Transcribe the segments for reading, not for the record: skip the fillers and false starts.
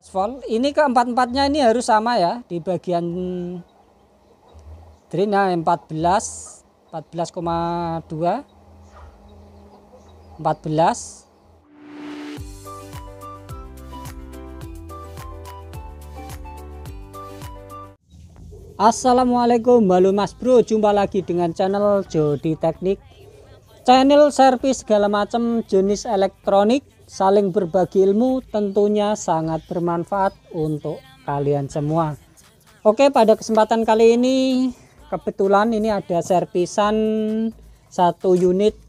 volt. Ini keempat-empatnya ini harus sama ya di bagian drainnya 14,2 14. Assalamualaikum, halo Mas Bro, jumpa lagi dengan channel Jody Teknik, channel servis segala macam jenis elektronik, saling berbagi ilmu, tentunya sangat bermanfaat untuk kalian semua. Oke, pada kesempatan kali ini kebetulan ini ada servisan satu unit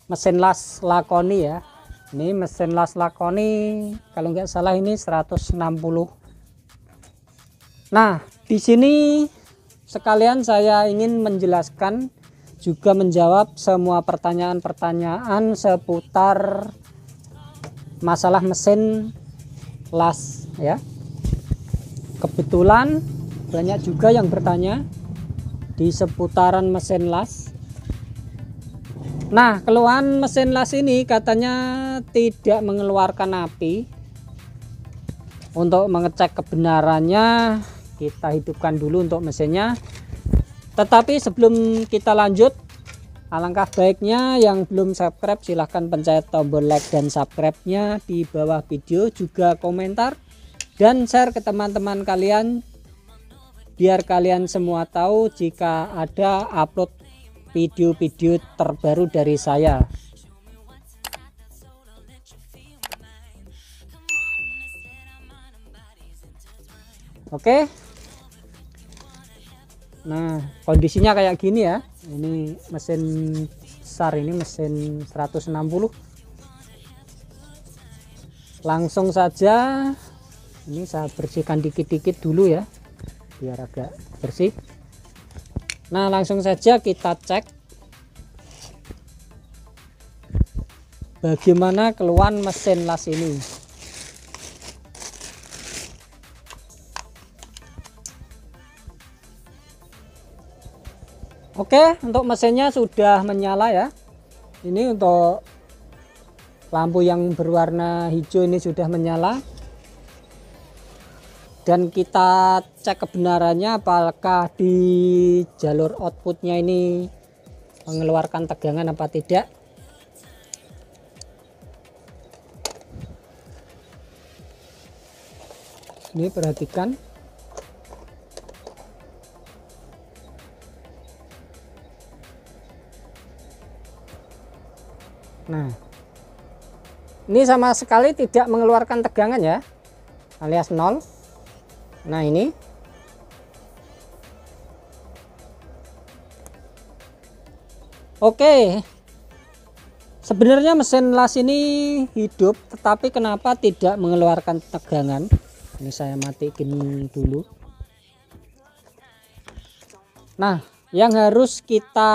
mesin las Lakoni ya. Ini mesin las Lakoni kalau nggak salah ini 160. Nah, di sini sekalian saya ingin menjelaskan juga menjawab semua pertanyaan-pertanyaan seputar masalah mesin las ya. Kebetulan banyak juga yang bertanya di seputaran mesin las. Nah, keluhan mesin las ini katanya tidak mengeluarkan api. Untuk mengecek kebenarannya kita hidupkan dulu untuk mesinnya. Tetapi sebelum kita lanjut, alangkah baiknya yang belum subscribe silahkan pencet tombol like dan subscribe-nya di bawah video, juga komentar dan share ke teman-teman kalian biar kalian semua tahu jika ada upload video-video terbaru dari saya. Oke. Nah, kondisinya kayak gini ya. Ini mesin besar, ini mesin 160. Langsung saja ini saya bersihkan dikit-dikit dulu ya, biar agak bersih. Nah, langsung saja kita cek bagaimana keluhan mesin las ini. Oke, untuk mesinnya sudah menyala ya. Ini untuk lampu yang berwarna hijau ini sudah menyala. Dan kita cek kebenarannya apakah di jalur outputnya ini mengeluarkan tegangan apa tidak. Ini perhatikan. Nah, ini sama sekali tidak mengeluarkan tegangan ya, alias 0. Nah, ini oke. Sebenarnya mesin las ini hidup, tetapi kenapa tidak mengeluarkan tegangan? Ini saya matiin dulu. Nah, yang harus kita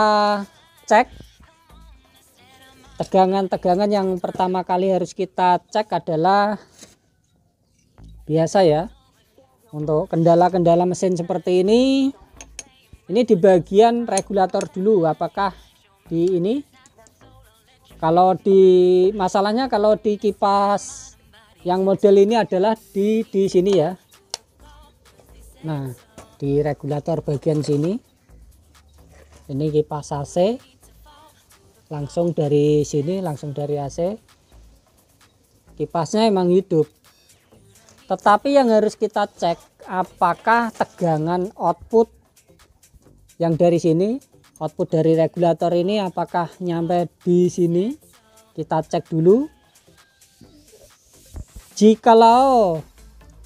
cek, tegangan-tegangan yang pertama kali harus kita cek adalah biasa ya, untuk kendala-kendala mesin seperti ini di bagian regulator dulu, apakah di ini, kalau di masalahnya kalau di kipas yang model ini adalah di sini ya. Nah, di regulator bagian sini, ini kipas AC langsung dari sini, langsung dari AC. Kipasnya emang hidup, tetapi yang harus kita cek apakah tegangan output yang dari sini, output dari regulator ini apakah nyampe di sini. Kita cek dulu. Jikalau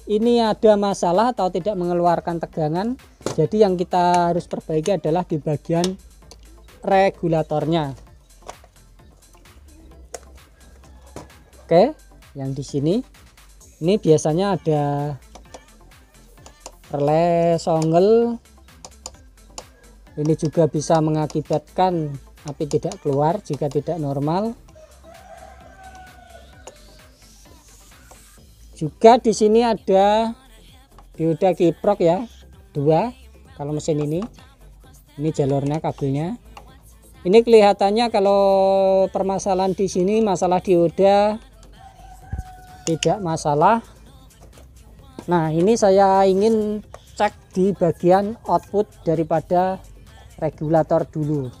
ini ada masalah atau tidak mengeluarkan tegangan, jadi yang kita harus perbaiki adalah di bagian regulatornya. Oke, yang di sini ini biasanya ada relay songgel. Ini juga bisa mengakibatkan api tidak keluar jika tidak normal. Juga di sini ada dioda kiprok ya, 2 kalau mesin ini jalurnya, kabelnya. Ini kelihatannya kalau permasalahan di sini masalah dioda tidak masalah, Nah, ini saya ingin cek di bagian output daripada regulator dulu.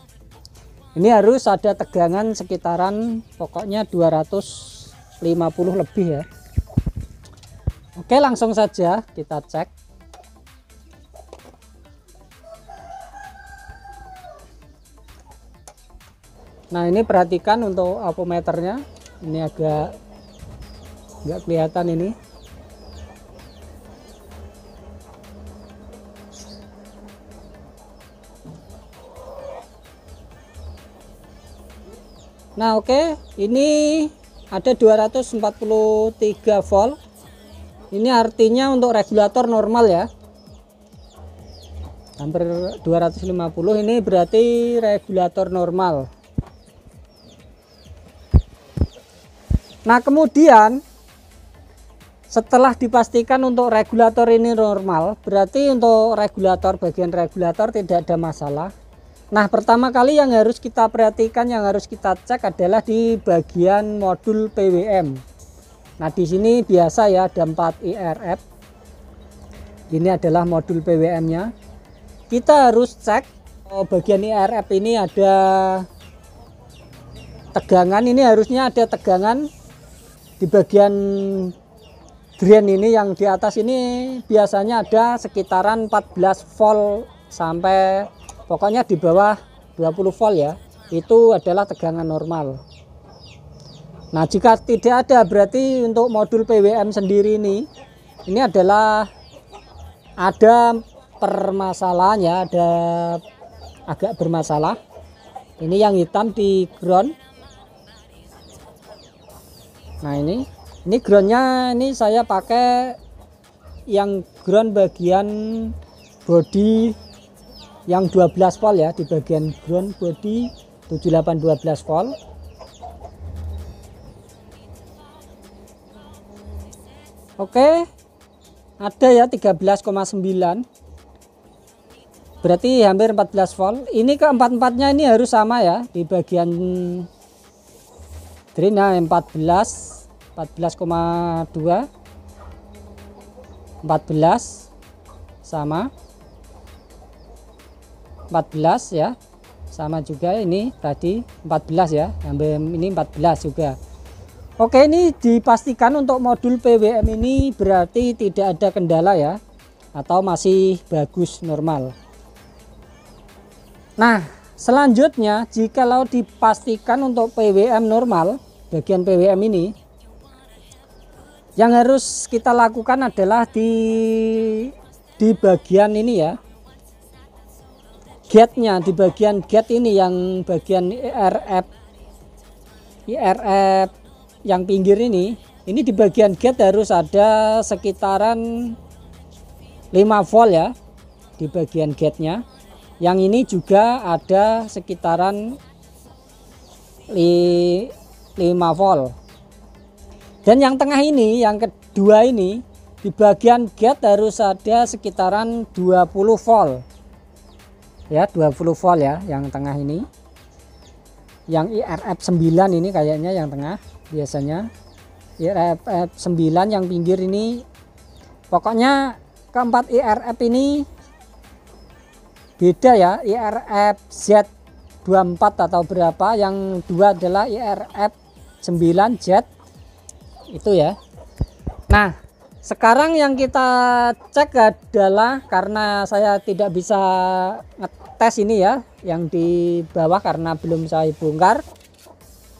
Ini harus ada tegangan sekitaran pokoknya 250 lebih ya. Oke, langsung saja kita cek. Nah, ini perhatikan untuk ampermeternya. Ini agak nggak kelihatan ini. Nah, oke, ini ada 243 volt. Ini artinya untuk regulator normal ya. Hampir 250, ini berarti regulator normal. Nah, kemudian setelah dipastikan untuk regulator ini normal, berarti untuk regulator, bagian regulator tidak ada masalah. Nah, pertama kali yang harus kita perhatikan, yang harus kita cek adalah di bagian modul PWM. Nah, di sini biasa ya ada 4 IRF. Ini adalah modul PWM-nya. Kita harus cek bagian IRF ini ada tegangan. Ini harusnya ada tegangan di bagian drain ini, yang di atas ini biasanya ada sekitaran 14 volt sampai pokoknya di bawah 20 volt ya. Itu adalah tegangan normal. Nah, jika tidak ada, berarti untuk modul PWM sendiri ini adalah ada permasalahan ya, ada agak bermasalah. Ini yang hitam di ground. Nah, ini groundnya, ini saya pakai yang ground bagian body yang 12 volt ya, di bagian ground body 7812 volt. Oke, ada ya 13,9, berarti hampir 14 volt. Ini keempat-empatnya ini harus sama ya, di bagian drainnya 14,2, 14 sama, 14 ya, sama juga ini tadi 14 ya, hampir ini 14 juga. Oke, ini dipastikan untuk modul PWM ini berarti tidak ada kendala ya, atau masih bagus normal. Nah, selanjutnya jikalau dipastikan untuk PWM normal, bagian PWM ini, yang harus kita lakukan adalah di bagian ini ya, gate-nya, di bagian gate ini, yang bagian IRF yang pinggir ini di bagian gate harus ada sekitaran 5 volt ya, di bagian gate-nya. Yang ini juga ada sekitaran 5 volt. Dan yang tengah ini, yang kedua ini, di bagian gate harus ada sekitaran 20 volt. Ya, 20 volt ya, yang tengah ini. Yang IRF 9 ini kayaknya yang tengah. Biasanya IRF 9 yang pinggir ini, pokoknya keempat IRF ini beda ya. IRF Z24 atau berapa, yang dua adalah IRF 9 Z itu ya. Nah, sekarang yang kita cek adalah, karena saya tidak bisa ngetes ini ya, yang di bawah karena belum saya bongkar.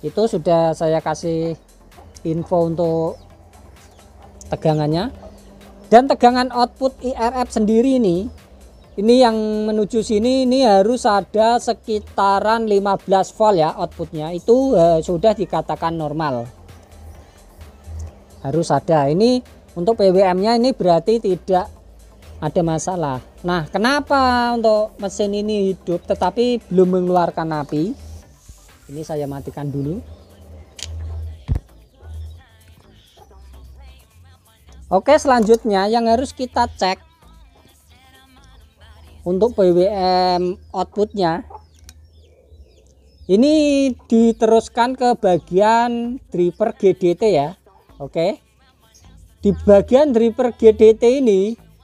Itu sudah saya kasih info untuk tegangannya. Dan tegangan output IRF sendiri ini yang menuju sini ini harus ada sekitaran 15 volt ya outputnya. Itu sudah dikatakan normal, harus ada. Ini untuk PWM nya ini berarti tidak ada masalah. Nah, kenapa untuk mesin ini hidup tetapi belum mengeluarkan api? Ini saya matikan dulu. Oke, selanjutnya yang harus kita cek untuk PWM outputnya, ini diteruskan ke bagian driver GDT ya. Oke, Di bagian driver GDT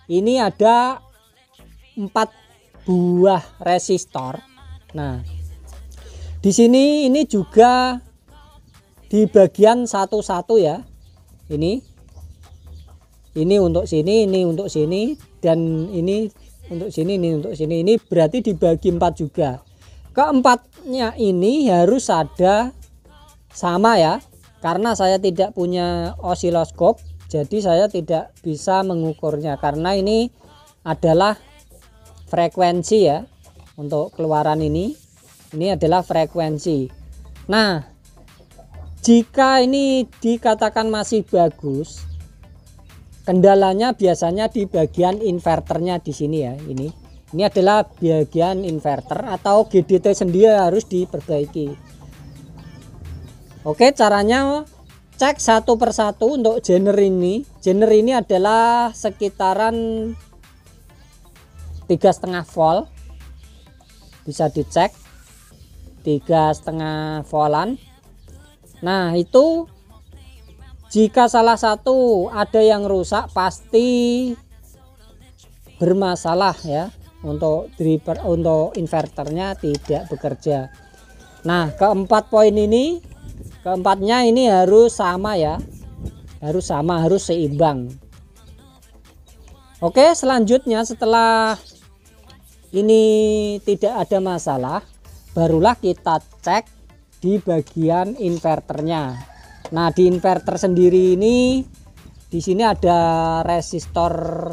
ini ada 4 buah resistor. Nah, di sini ini juga di bagian satu-satu ya. Ini untuk sini, ini untuk sini, dan ini untuk sini, ini untuk sini. Ini berarti dibagi 4 juga. Keempatnya ini harus ada sama ya. Karena saya tidak punya osiloskop, jadi saya tidak bisa mengukurnya. Karena ini adalah frekuensi ya. Untuk keluaran ini adalah frekuensi. Nah, jika ini dikatakan masih bagus, kendalanya biasanya di bagian inverternya di sini ya. Ini adalah bagian inverter atau GDT sendiri harus diperbaiki. Oke, caranya cek satu persatu untuk genre ini. Genre ini adalah sekitaran 3,5 volt. Bisa dicek 3,5 voltan. Nah, itu jika salah satu ada yang rusak pasti bermasalah ya. Untuk driver, untuk inverternya tidak bekerja. Nah, keempatnya ini harus sama ya. Harus sama, harus seimbang. Oke, selanjutnya setelah ini tidak ada masalah, barulah kita cek di bagian inverternya. Nah, di inverter sendiri ini di sini ada resistor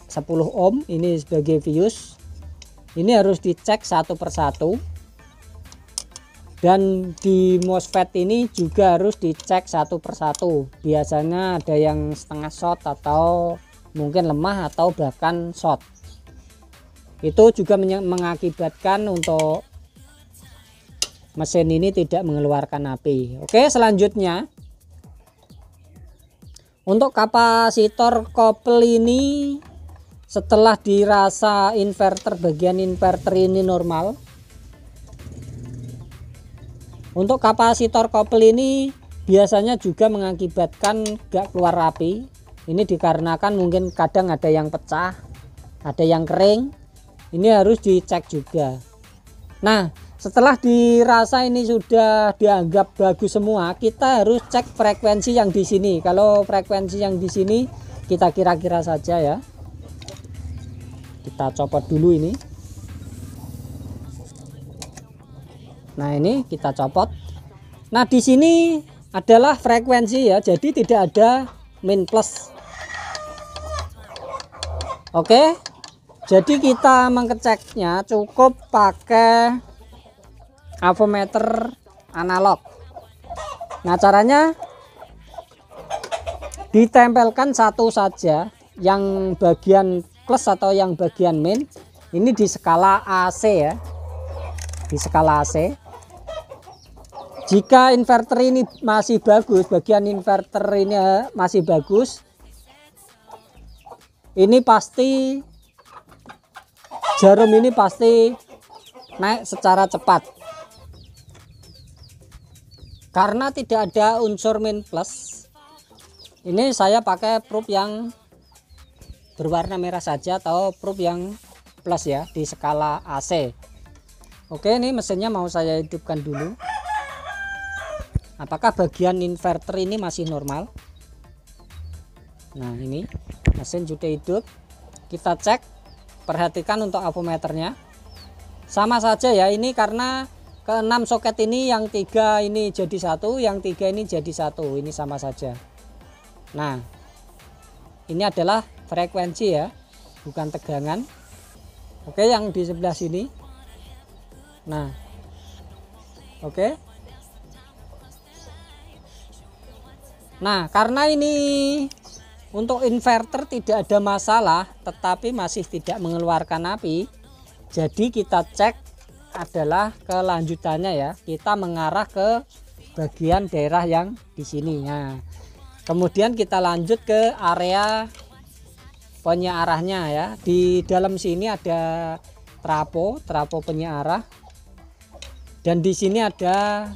10 ohm ini sebagai fuse. Ini harus dicek satu persatu. Dan di MOSFET ini juga harus dicek satu persatu. Biasanya ada yang setengah short atau mungkin lemah atau bahkan short. Itu juga mengakibatkan untuk mesin ini tidak mengeluarkan api. Oke, selanjutnya untuk kapasitor kopel ini setelah dirasa bagian inverter ini normal. Untuk kapasitor kopel ini biasanya juga mengakibatkan gak keluar api. Ini dikarenakan mungkin kadang ada yang pecah, ada yang kering. Ini harus dicek juga. Nah, setelah dirasa ini sudah dianggap bagus semua, kita harus cek frekuensi yang di sini. Kalau frekuensi yang di sini kita kira-kira saja ya. Kita copot dulu ini. Nah, ini kita copot. Nah, di sini adalah frekuensi ya, jadi tidak ada min plus. Oke. Jadi kita mengeceknya cukup pakai avometer analog. Nah, caranya ditempelkan satu saja, yang bagian plus atau yang bagian min ini di skala AC ya, di skala AC. Jika inverter ini masih bagus, bagian inverter ini masih bagus, ini pasti jarum ini pasti naik secara cepat. Karena tidak ada unsur min plus, ini saya pakai probe yang berwarna merah saja atau probe yang plus ya, di skala AC. Oke, ini mesinnya mau saya hidupkan dulu. Apakah bagian inverter ini masih normal? Nah, ini mesin sudah hidup. Kita cek, perhatikan untuk avometernya. Sama saja ya, ini karena ke-6 soket ini yang 3 ini jadi satu, yang 3 ini jadi satu, ini sama saja. Nah, ini adalah frekuensi ya, bukan tegangan. Oke, yang di sebelah sini. Nah, oke. Nah, karena ini untuk inverter tidak ada masalah, tetapi masih tidak mengeluarkan api, jadi kita cek adalah kelanjutannya ya, kita mengarah ke bagian daerah yang di sini. Nah, kemudian kita lanjut ke area penyearahnya ya. Di dalam sini ada trapo penyearah, dan di sini ada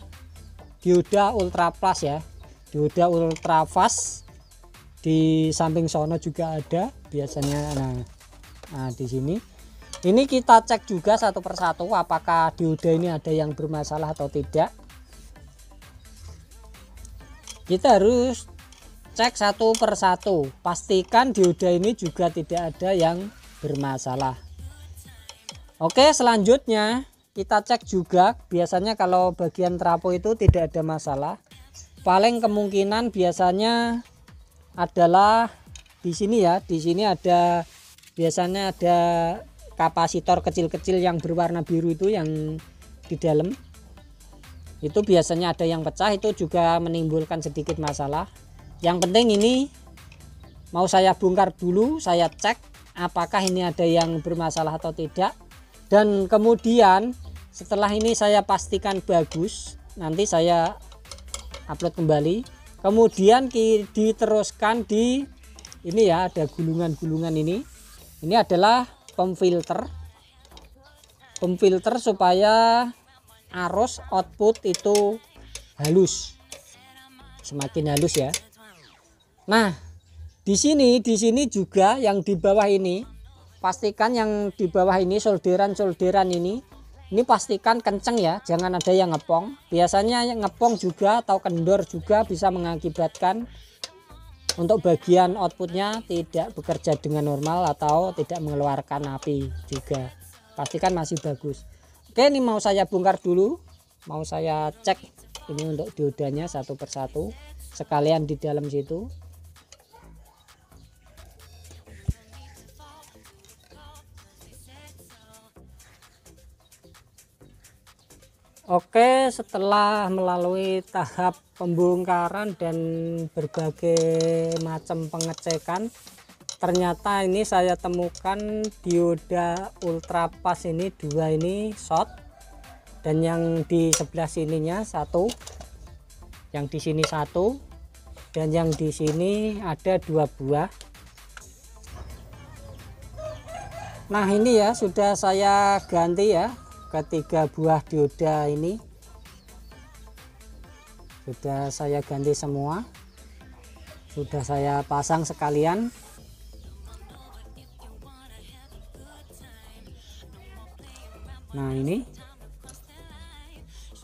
dioda ultra plus ya, dioda ultra fast. di samping sono juga ada biasanya. Nah di sini ini kita cek juga satu persatu apakah dioda ini ada yang bermasalah atau tidak. Kita harus cek satu persatu, pastikan dioda ini juga tidak ada yang bermasalah. Oke, selanjutnya kita cek juga, biasanya kalau bagian trafo itu tidak ada masalah. Paling kemungkinan biasanya adalah di sini ya, di sini ada biasanya ada kapasitor kecil-kecil yang berwarna biru itu yang di dalam. Itu biasanya ada yang pecah, itu juga menimbulkan sedikit masalah. Yang penting ini mau saya bongkar dulu, saya cek apakah ini ada yang bermasalah atau tidak. Dan kemudian setelah ini saya pastikan bagus, nanti saya upload kembali. Kemudian diteruskan di ini ya, ada gulungan-gulungan ini. Ini adalah pemfilter supaya arus output itu halus, semakin halus ya. Nah di sini juga yang di bawah ini, pastikan yang di bawah ini solderan ini pastikan kenceng ya, jangan ada yang ngepong. Biasanya yang ngepong juga atau kendor juga bisa mengakibatkan untuk bagian outputnya tidak bekerja dengan normal atau tidak mengeluarkan api juga. Pastikan masih bagus. Oke, ini mau saya bongkar dulu, mau saya cek ini untuk diodanya satu persatu sekalian di dalam situ. Oke, setelah melalui tahap pembongkaran dan berbagai macam pengecekan, ternyata ini saya temukan dioda ultrapas ini dua, ini short, dan yang di sebelah sininya satu, yang di sini satu, dan yang di sini ada 2 buah. Nah ini ya sudah saya ganti ya, ketiga buah dioda ini sudah saya ganti semua, sudah saya pasang sekalian. Nah ini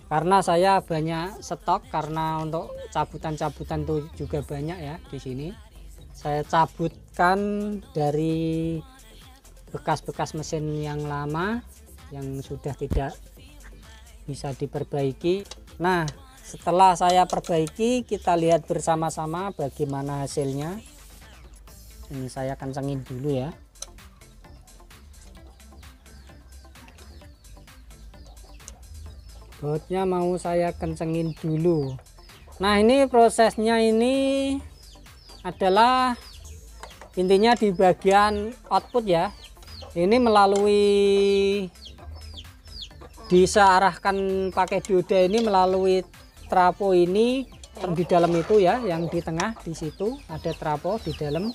karena saya banyak stok, karena untuk cabutan-cabutan tuh juga banyak ya, di sini saya cabutkan dari bekas-bekas mesin yang lama yang sudah tidak bisa diperbaiki. Nah setelah saya perbaiki, kita lihat bersama-sama bagaimana hasilnya. Ini saya kencengin dulu ya. Bautnya mau saya kencengin dulu. Nah ini prosesnya ini adalah intinya di bagian output ya, ini melalui bisa arahkan pakai dioda ini melalui trafo ini di dalam itu ya, yang di tengah di situ ada trafo di dalam.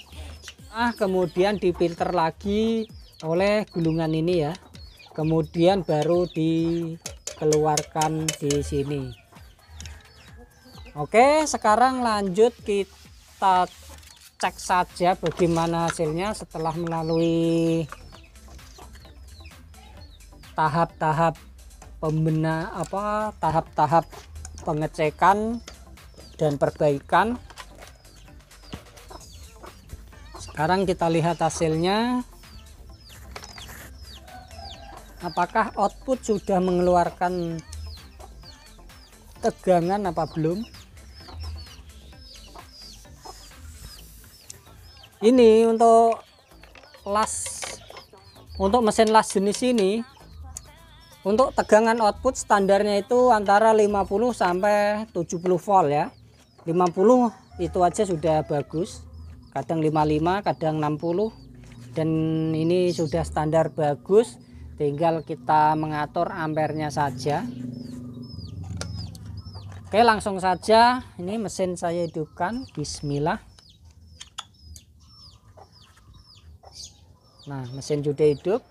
Nah kemudian difilter lagi oleh gulungan ini ya, kemudian baru dikeluarkan di sini. Oke, sekarang lanjut kita cek saja bagaimana hasilnya setelah melalui tahap-tahap tahap-tahap pengecekan dan perbaikan. Sekarang kita lihat hasilnya, apakah output sudah mengeluarkan tegangan apa belum. Ini untuk mesin las jenis ini, untuk tegangan output standarnya itu antara 50 sampai 70 volt ya. 50 itu aja sudah bagus, kadang 55, kadang 60, dan ini sudah standar bagus, tinggal kita mengatur ampernya saja. Oke, langsung saja ini mesin saya hidupkan. Bismillah. Nah mesin sudah hidup,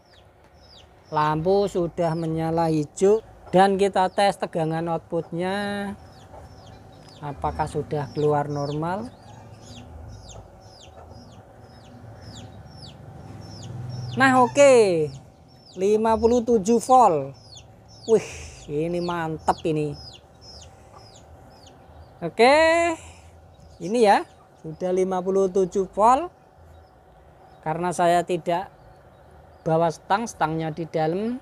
lampu sudah menyala hijau, dan kita tes tegangan outputnya apakah sudah keluar normal. Nah oke, 57 volt. Wih, ini mantap ini. Oke, ini ya sudah 57 volt. Karena saya tidak bawa stangnya di dalam.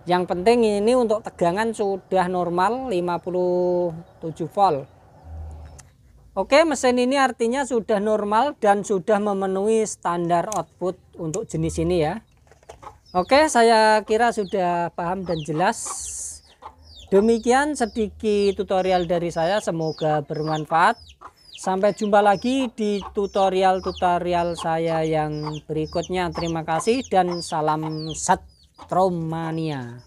Yang penting ini untuk tegangan sudah normal 57 volt. Oke, mesin ini artinya sudah normal dan sudah memenuhi standar output untuk jenis ini ya. Oke, saya kira sudah paham dan jelas. Demikian sedikit tutorial dari saya, semoga bermanfaat. Sampai jumpa lagi di tutorial-tutorial saya yang berikutnya. Terima kasih dan salam Satromania.